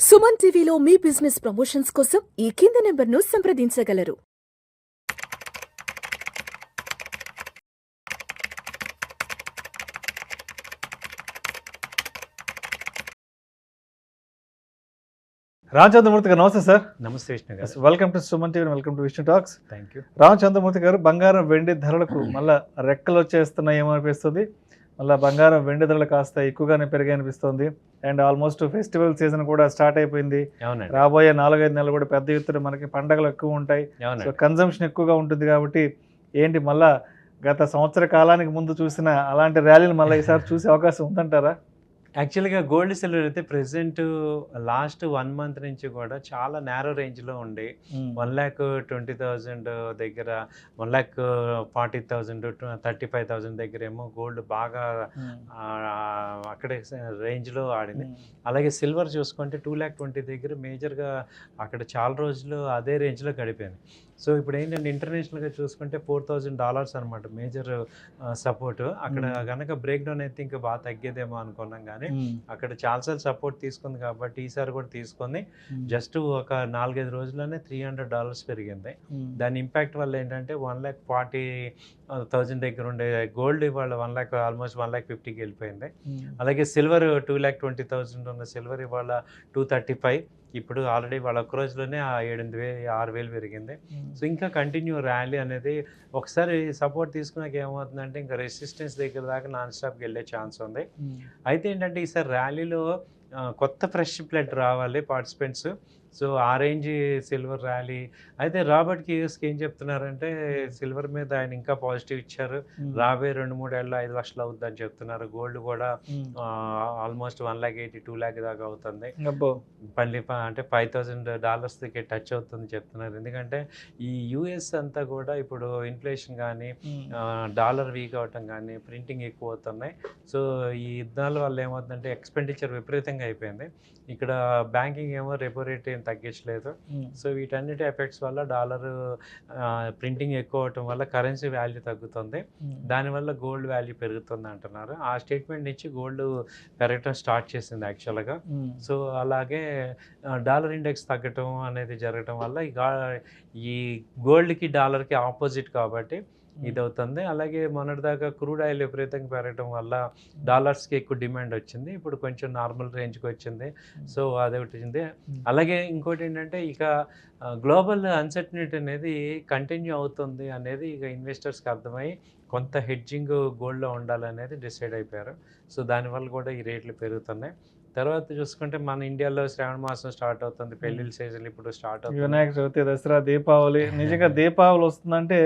సుమన్ టీవీలో మీ business promotions కోసం ఈ కింది నెంబర్ను సంప్రదించగలరు. రామచంద్రమూర్తి గారు నమస్తే సార్. నమస్తే విష్ణు గారు. Welcome to Suman TV, welcome to Vishnu talks. Thank you. Ramachandramurthy గారు, బంగారం వెండి ధరలకు మళ్ళీ రెక్కలు వచ్చేస్తున్నాయేమో అనిపిస్తుంది. మళ్ళీ బంగారం వెండి ధరలు కాస్త ఎక్కువగానే పెరిగాయి అనిపిస్తుంది. అండ్ ఆల్మోస్ట్ ఫెస్టివల్ సీజన్ కూడా స్టార్ట్ అయిపోయింది. రాబోయే 4-5 నెలలు కూడా పెద్ద ఎత్తున మనకి పండగలు ఎక్కువ ఉంటాయి. సో కన్జంప్షన్ ఎక్కువగా ఉంటుంది కాబట్టి ఏంటి మళ్ళా గత సంవత్సర కాలానికి ముందు చూసిన అలాంటి ర్యాలీలు మళ్ళీ ఈసారి చూసే అవకాశం ఉందంటారా? యాక్చువల్గా గోల్డ్ సిల్వర్ అయితే ప్రెసెంట్ లాస్ట్ 1 మంత్ నుంచి కూడా చాలా నేరో రేంజ్లో ఉండి 1,20,000 దగ్గర, 1,40,000, 35,000 దగ్గర ఏమో గోల్డ్ బాగా అక్కడే రేంజ్లో ఆడింది. అలాగే సిల్వర్ చూసుకుంటే 2,20,000 దగ్గర మేజర్గా అక్కడ చాలా రోజులు అదే రేంజ్లో గడిపోయింది. సో ఇప్పుడు ఏంటంటే ఇంటర్నేషనల్గా చూసుకుంటే $4,000 అనమాట మేజర్ సపోర్ట్. అక్కడ కనుక బ్రేక్ డౌన్ అయితే ఇంకా బాగా తగ్గేదేమో అనుకున్నాం, కానీ అక్కడ చాలాసార్లు సపోర్ట్ తీసుకుంది కాబట్టి ఈసారి కూడా తీసుకుంది. జస్ట్ ఒక 4-5 రోజుల్లోనే $300 పెరిగింది. దాని ఇంపాక్ట్ వల్ల ఏంటంటే 1,40,000 దగ్గర ఉండే గోల్డ్ ఇవాళ ఆల్మోస్ట్ 1,50,000కి వెళ్ళిపోయింది. అలాగే సిల్వర్ 2,20,000 ఉన్న సిల్వర్ ఇవాళ 235. ఇప్పుడు ఆల్రెడీ వాళ్ళ ఒక్క రోజులోనే 6,000 పెరిగింది. సో ఇంకా కంటిన్యూ ర్యాలీ అనేది ఒకసారి సపోర్ట్ తీసుకున్నాక ఏమవుతుందంటే ఇంకా రెసిస్టెన్స్ దగ్గర దాకా నాన్ స్టాప్కి వెళ్ళే ఛాన్స్ ఉంది. అయితే ఏంటంటే ఈసారి ర్యాలీలో కొత్త ఫ్రెష్ బ్లడ్ రావాలి పార్టిసిపెంట్స్. సో ఆ రేంజ్ సిల్వర్ ర్యాలీ. అయితే రాబర్ట్ కియోస్కి ఏం చెప్తున్నారంటే సిల్వర్ మీద ఆయన ఇంకా పాజిటివ్ ఇచ్చారు. రాబోయే 2-3 ఏళ్ళలో 5 లక్షలు అవుతుందని చెప్తున్నారు. గోల్డ్ కూడా ఆల్మోస్ట్ 1,80,000, 2,00,000 దాకా అవుతుంది. మళ్ళీ అంటే $5,000కి టచ్ అవుతుంది చెప్తున్నారు. ఎందుకంటే ఈ యూఎస్ అంతా కూడా ఇప్పుడు ఇన్ఫ్లేషన్ కానీ, డాలర్ వీక్ అవటం కానీ, ప్రింటింగ్ ఎక్కువ అవుతున్నాయి. సో ఈ యుద్ధాల వల్ల ఏమవుతుందంటే ఎక్స్పెండిచర్ విపరీతంగా అయిపోయింది. ఇక్కడ బ్యాంకింగ్ ఏమో రెపో రేట్ ఏం తగ్గించలేదు. సో వీటన్నిటి ఎఫెక్ట్స్ వల్ల డాలర్ ప్రింటింగ్ ఎక్కువ అవటం వల్ల కరెన్సీ వాల్యూ తగ్గుతుంది. దానివల్ల గోల్డ్ వాల్యూ పెరుగుతుంది అంటున్నారు. ఆ స్టేట్మెంట్ నుంచి గోల్డ్ పెరగటం స్టార్ట్ చేసింది యాక్చువల్గా. సో అలాగే డాలర్ ఇండెక్స్ తగ్గటం అనేది జరగటం వల్ల ఈ గోల్డ్కి డాలర్కి ఆపోజిట్ కాబట్టి ఇది అవుతుంది. అలాగే మొన్నటిదాకా క్రూడ్ ఆయిల్ విపరీతంగా పెరగడం వల్ల డాలర్స్కి ఎక్కువ డిమాండ్ వచ్చింది. ఇప్పుడు కొంచెం నార్మల్ రేంజ్కి వచ్చింది. సో అది వచ్చింది. అలాగే ఇంకోటి ఏంటంటే ఇక గ్లోబల్ అన్సర్టనిటీ అనేది కంటిన్యూ అవుతుంది అనేది ఇక ఇన్వెస్టర్స్కి అర్థమై కొంత హెడ్జింగ్ గోల్డ్లో ఉండాలనేది డిసైడ్ అయిపోయారు. సో దానివల్ల కూడా ఈ రేట్లు పెరుగుతున్నాయి. తర్వాత చూసుకుంటే మన ఇండియాలో శ్రావణ మాసం స్టార్ట్ అవుతుంది. పెళ్లిళ్ళ సీజన్ ఇప్పుడు స్టార్ట్ అవుతుంది. వినాయక చవితి, దసరా, దీపావళి. నిజంగా దీపావళి వస్తుందంటే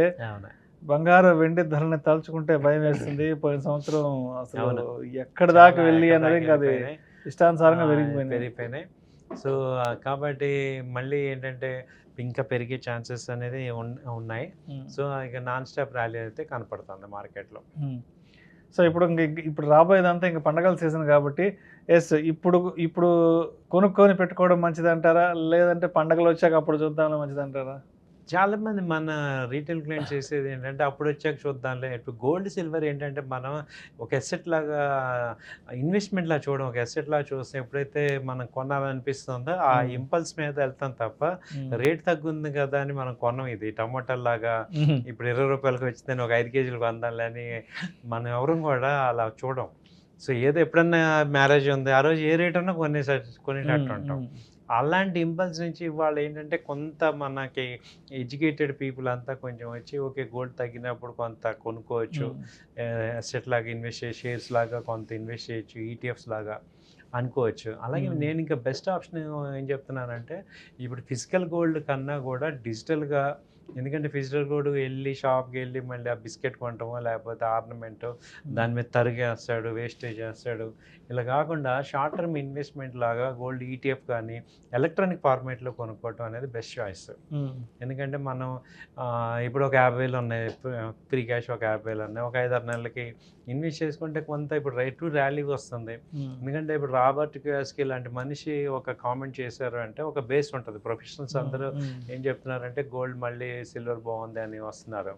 బంగారం వెండి ధరని తలుచుకుంటే భయం వేస్తుంది. పోయిన సంవత్సరం అసలు ఎక్కడి దాకా వెళ్ళి అనేది ఇంకా అది ఇష్టానుసారంగా పెరిగిపోయినాయి. సో కాబట్టి మళ్ళీ ఏంటంటే ఇంకా పెరిగే ఛాన్సెస్ అనేది ఉన్నాయి. సో ఇక నాన్ స్టాప్ ర్యాలీ అయితే కనపడుతుంది మార్కెట్లో. సో ఇప్పుడు రాబోయేదంతా ఇంకా పండగల సీజన్ కాబట్టి ఇప్పుడు కొనుక్కొని పెట్టుకోవడం మంచిదంటారా, లేదంటే పండగలు వచ్చాక అప్పుడు చూద్దాం మంచిదంటారా? చాలామంది మన రీటైల్ క్లయింట్స్ చేసేది ఏంటంటే అప్పుడు వచ్చాక చూద్దాంలే. ఇప్పుడు గోల్డ్ సిల్వర్ ఏంటంటే మనం ఒక ఎసెట్ లాగా ఇన్వెస్ట్మెంట్ లాగా చూడడం. ఒక ఎసెట్ లాగా చూస్తే ఎప్పుడైతే మనం కొనాలనిపిస్తుందో ఆ ఇంపల్స్ మీద వెళ్తాం తప్ప రేట్ తగ్గుంది కదా అని మనం కొనం. ఇది టమోటాల్లాగా ఇప్పుడు ₹20 వచ్చిందని ఒక 5 కేజీలు కొందాంలే అని మనం ఎవరు కూడా అలా చూడం. సో ఏదో ఎప్పుడన్నా మ్యారేజ్ ఉంది ఆ రోజు ఏ రేట్ ఉన్నా కొనేటట్టు ఉంటాం. అలాంటి ఇంపల్స్ నుంచి ఇవాళ ఏంటంటే కొంత మనకి ఎడ్యుకేటెడ్ పీపుల్ అంతా కొంచెం వచ్చి ఓకే గోల్డ్ తగ్గినప్పుడు కొంత కొనుక్కోవచ్చు, అసెట్ లాగా ఇన్వెస్ట్ చేసి షేర్స్ లాగా కొంత ఇన్వెస్ట్ చేయొచ్చు, ఈటీఎఫ్స్ లాగా అనుకోవచ్చు. అలాగే నేను ఇంకా బెస్ట్ ఆప్షన్ ఏం చెప్తున్నానంటే ఇప్పుడు ఫిజికల్ గోల్డ్ కన్నా కూడా డిజిటల్గా. ఎందుకంటే ఫిజికల్ గోల్డ్ వెళ్ళి షాప్కి వెళ్ళి మళ్ళీ ఆ బిస్కెట్ కొనటమో లేకపోతే ఆర్నమెంటో దాని మీద తరిగేస్తాడు, వేస్టేజ్ చేస్తాడు. ఇలా కాకుండా షార్ట్ టర్మ్ ఇన్వెస్ట్మెంట్ లాగా గోల్డ్ ఈటీఎఫ్ కానీ ఎలక్ట్రానిక్ ఫార్మేట్లో కొనుక్కోవటం అనేది బెస్ట్ చాయిస్. ఎందుకంటే మనం ఇప్పుడు ఒక 50,000 ఉన్నాయి, ఫ్రీ క్యాష్ ఒక 50,000 ఉన్నాయి, ఒక 5-6 నెలలకి ఇన్వెస్ట్ చేసుకుంటే కొంత ఇప్పుడు రైట్ టు ర్యాలీ వస్తుంది. ఎందుకంటే ఇప్పుడు రాబర్ట్ కియోస్కి ఇలాంటి మనిషి ఒక కామెంట్ చేశారు అంటే ఒక బేస్ ఉంటుంది. ప్రొఫెషనల్స్ అందరూ ఏం చెప్తున్నారంటే గోల్డ్ మళ్ళీ సిల్వర్ బాగుంది అని వస్తున్నారు.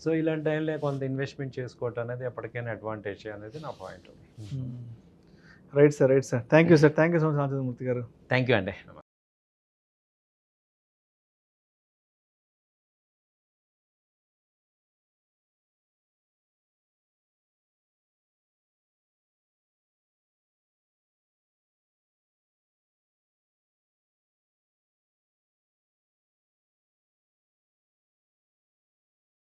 సో ఇలాంటి టైంలో కొంత ఇన్వెస్ట్మెంట్ చేసుకోవటం అనేది ఎప్పటికైనా అడ్వాంటేజ్ అనేది నా point. Right sir thank you so much Anjaneyamurthy గారు. థ్యాంక్ యూ అండి.